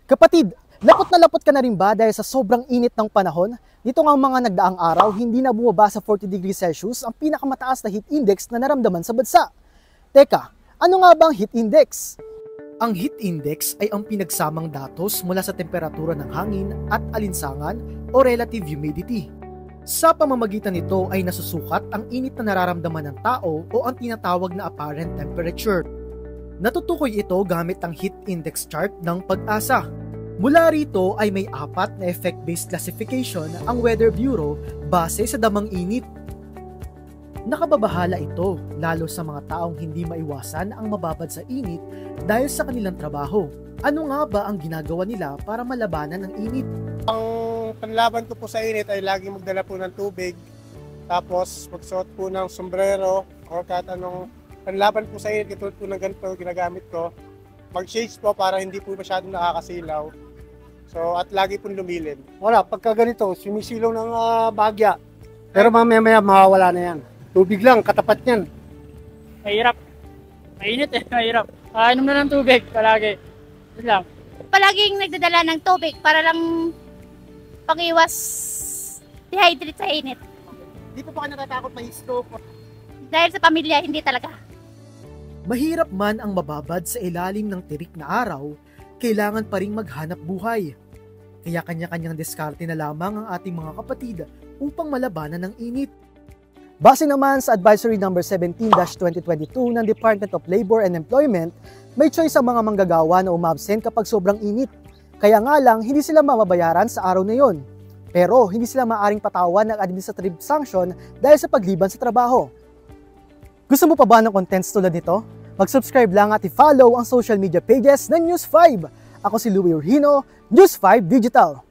Kapatid, lapot na lapot ka na rin ba dahil sa sobrang init ng panahon? Dito nga mga nagdaang araw, hindi na bumaba sa 40 degrees Celsius ang pinakamataas na heat index na naramdaman sa bansa. Teka, ano nga ba ang heat index? Ang heat index ay ang pinagsamang datos mula sa temperatura ng hangin at alinsangan o relative humidity. Sa pamamagitan nito ay nasusukat ang init na nararamdaman ng tao o ang tinatawag na apparent temperature. Natutukoy ito gamit ang heat index chart ng Pag-asa. Mula rito ay may 4 na effect-based classification ang Weather Bureau base sa damang init. Nakababahala ito lalo sa mga taong hindi maiwasan ang mababad sa init dahil sa kanilang trabaho. Ano nga ba ang ginagawa nila para malabanan ang init? Ang panlaban ko po sa init ay lagi magdala po ng tubig, tapos magsuot po ng sombrero o kahit anong panlaban po sa init, katulad po ng ganito ginagamit ko. Mag-shades po para hindi po masyadong nakakasilaw. So, at lagi pong lumilin. Wala, pagka ganito, sumisilaw ng bagya. Pero mamaya mawawala na yan. Tubig lang, katapat yan. Mahirap. Mainit mahirap. Inom na ng tubig palagi. Yun lang. Palaging nagdadala ng tubig para lang pang-iwas dehydrate sa init. Di pa ba ka natatakot ma-stroke? Dahil sa pamilya, hindi talaga. Mahirap man ang mababad sa ilalim ng tirik na araw, kailangan pa ring maghanap buhay. Kaya kanya-kanyang diskarte na lamang ang ating mga kapatid upang malabanan ng init. Base naman sa Advisory No. 17-2022 ng Department of Labor and Employment, may choice ang mga manggagawa na umabsent kapag sobrang init. Kaya nga lang, hindi sila mamabayaran sa araw na yon. Pero hindi sila maaring patawan ng administrative sanction dahil sa pagliban sa trabaho. Gusto mo pa ba ng contents tulad nito? Mag-subscribe lang at i-follow ang social media pages ng News 5. Ako si Louie Urhino, News 5 Digital.